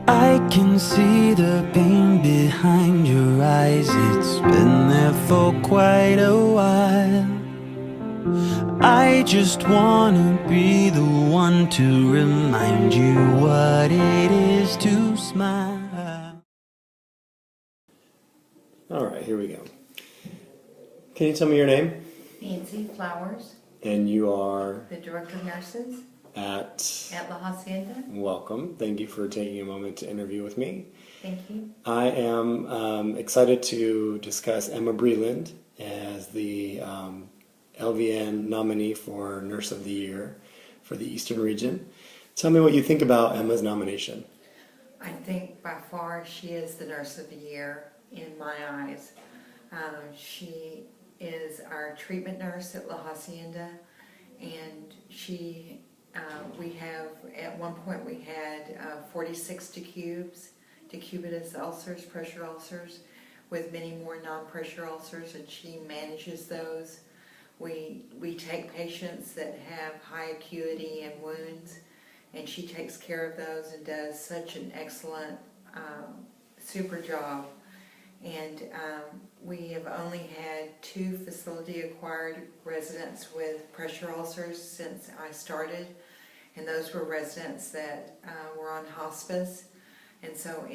I can see the pain behind your eyes. It's been there for quite a while. I just wanna be the one to remind you what it is to smile. All right, here we go. Can you tell me your name? Nancy Flowers, And you are the Director of Nurses at at La Hacienda. Welcome. Thank you for taking a moment to interview with me. Thank you. I am excited to discuss Emma Breland as the LVN nominee for Nurse of the Year for the Eastern Region. Tell me what you think about Emma's nomination. I think by far she is the Nurse of the Year in my eyes. She is our treatment nurse at La Hacienda, and at one point we had 46 decubitus ulcers, pressure ulcers, with many more non-pressure ulcers, and she manages those. We take patients that have high acuity and wounds, and she takes care of those and does such an excellent, super job. And we have only had 2 facility-acquired residents with pressure ulcers since I started, and those were residents that were on hospice. And so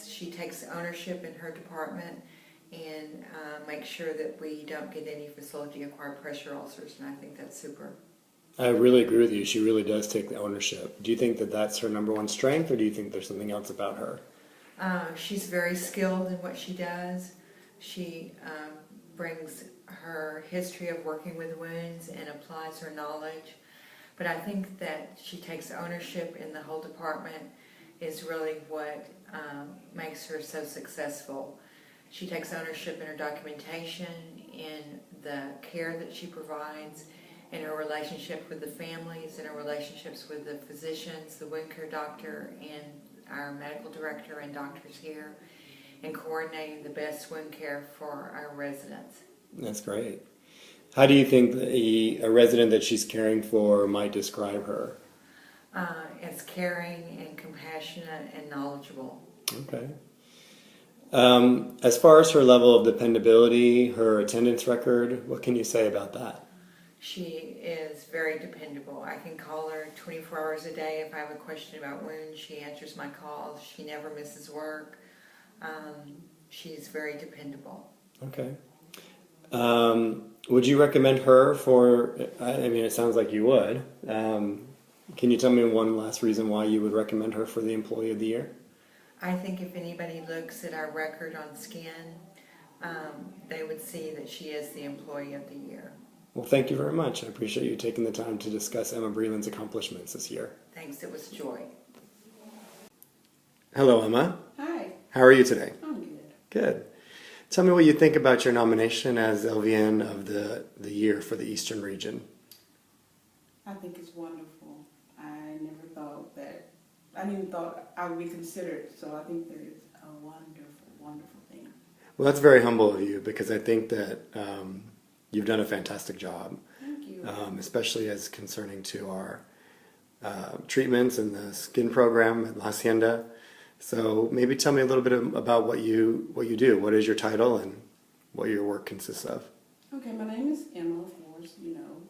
she takes ownership in her department and makes sure that we don't get any facility-acquired pressure ulcers, and I think that's super. I really agree with you. She really does take the ownership. Do you think that that's her number one strength, or do you think there's something else about her? She's very skilled in what she does. She brings her history of working with wounds and applies her knowledge. But I think that she takes ownership in the whole department is really what makes her so successful. She takes ownership in her documentation, in the care that she provides, in her relationship with the families, in her relationships with the physicians, the wound care doctor, and our medical director and doctors here, and coordinating the best wound care for our residents. That's great. How do you think a resident that she's caring for might describe her? As caring and compassionate and knowledgeable. Okay. As far as her level of dependability, her attendance record, what can you say about that? She is very dependable. I can call her 24 hours a day if I have a question about wounds. She answers my calls. She never misses work. She's very dependable. Okay. Would you recommend her for, I mean, it sounds like you would. Can you tell me one last reason why you would recommend her for the Employee of the Year? I think if anybody looks at our record on skin, they would see that she is the Employee of the Year. Well, thank you very much. I appreciate you taking the time to discuss Emma Breland's accomplishments this year. Thanks, it was a joy. Hello, Emma. Hi. How are you today? I'm good. Good. Tell me what you think about your nomination as LVN of the Year for the Eastern Region. I think it's wonderful. I never thought that, I didn't even thought I would be considered, so I think that it's a wonderful, wonderful thing. Well, that's very humble of you, because I think that you've done a fantastic job. Thank you. Especially as concerning to our treatments and the skin program at La Hacienda. So maybe tell me a little bit about what you do. What is your title and what your work consists of? Okay, my name is Emma, of course, you know,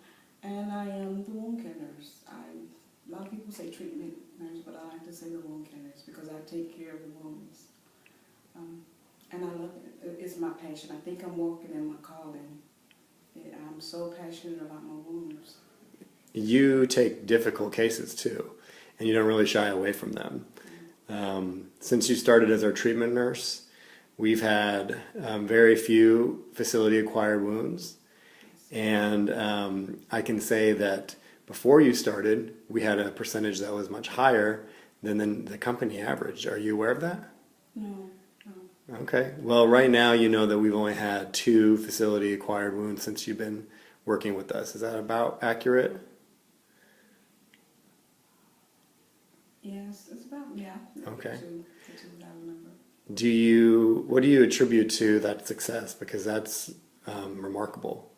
and I am the wound care nurse. A lot of people say treatment nurse, but I like to say the wound care nurse because I take care of the wounds. And I love it. It's my passion. I think I'm walking in my calling. I'm so passionate about my wounds. You take difficult cases too, and you don't really shy away from them. Since you started as our treatment nurse, we've had very few facility-acquired wounds, and I can say that before you started, we had a percentage that was much higher than the company average. Are you aware of that? No. Okay. Well, right now you know that we've only had 2 facility-acquired wounds since you've been working with us. Is that about accurate? Yes, it's about, yeah. Okay. That number. What do you attribute to that success? Because that's remarkable.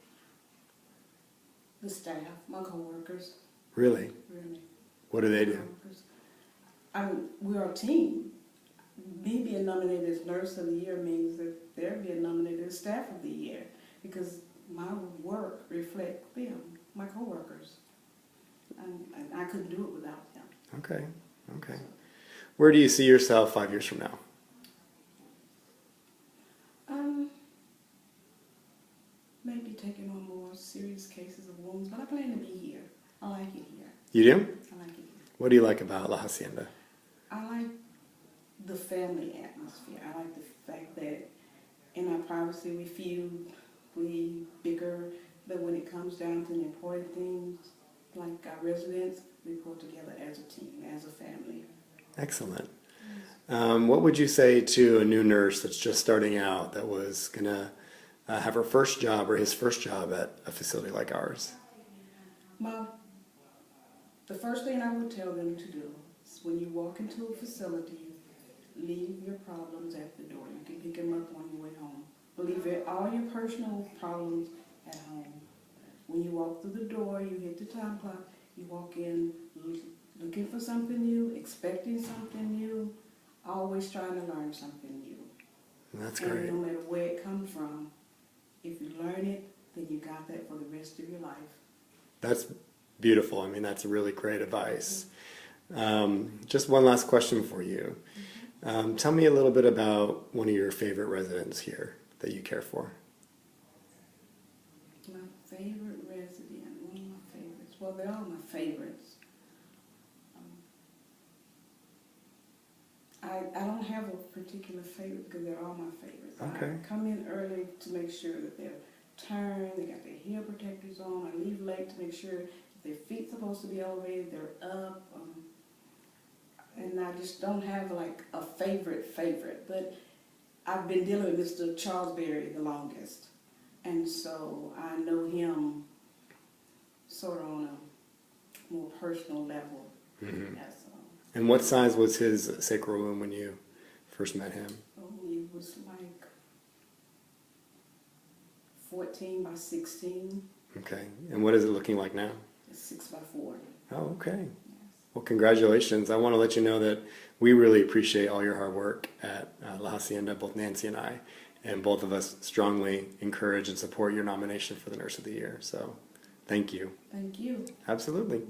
The staff, my coworkers. Really? Really. What do they do? Coworkers. we're a team. Me being nominated as Nurse of the Year means that they're being nominated as Staff of the Year because my work reflects them, my coworkers. And I couldn't do it without them. Okay, okay. Where do you see yourself 5 years from now? Maybe taking on more serious cases of wounds, but I plan to be here. I like it here. You do? I like it here. What do you like about La Hacienda? I like the family atmosphere. I like the fact that in our privacy we feud, we bicker, but when it comes down to the important things, like our residents, we pull together as a team, as a family. Excellent. What would you say to a new nurse that's just starting out that was going to have her first job or his first job at a facility like ours? The first thing I would tell them to do is when you walk into a facility, leave your problems at the door. You can pick them up on your way home. Leave all your personal problems at home. When you walk through the door, you hit the time clock, you walk in looking for something new, expecting something new, always trying to learn something new. That's great. And no matter where it comes from, if you learn it, then you got that for the rest of your life. That's beautiful. I mean, that's really great advice. Just one last question for you. Tell me a little bit about one of your favorite residents here that you care for. My favorite resident, one of my favorites. Well, they're all my favorites. I don't have a particular favorite because they're all my favorites. Okay. I come in early to make sure that they're turned, they got their heel protectors on. I leave late to make sure if their feet's supposed to be elevated, they're up. And I just don't have like a favorite. But I've been dealing with Mr. Charles Berry the longest. And so I know him sort of on a more personal level. Mm-hmm. Yes. And what size was his sacral wound when you first met him? Oh, it was like 14 by 16. Okay. And what is it looking like now? It's 6 by 4. Oh, okay. Yes. Well, congratulations. I want to let you know that we really appreciate all your hard work at La Hacienda, both Nancy and I. And both of us strongly encourage and support your nomination for the Nurse of the Year. So thank you. Thank you. Absolutely.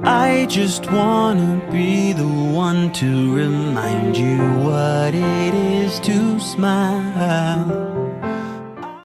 I just wanna be the one to remind you what it is to smile.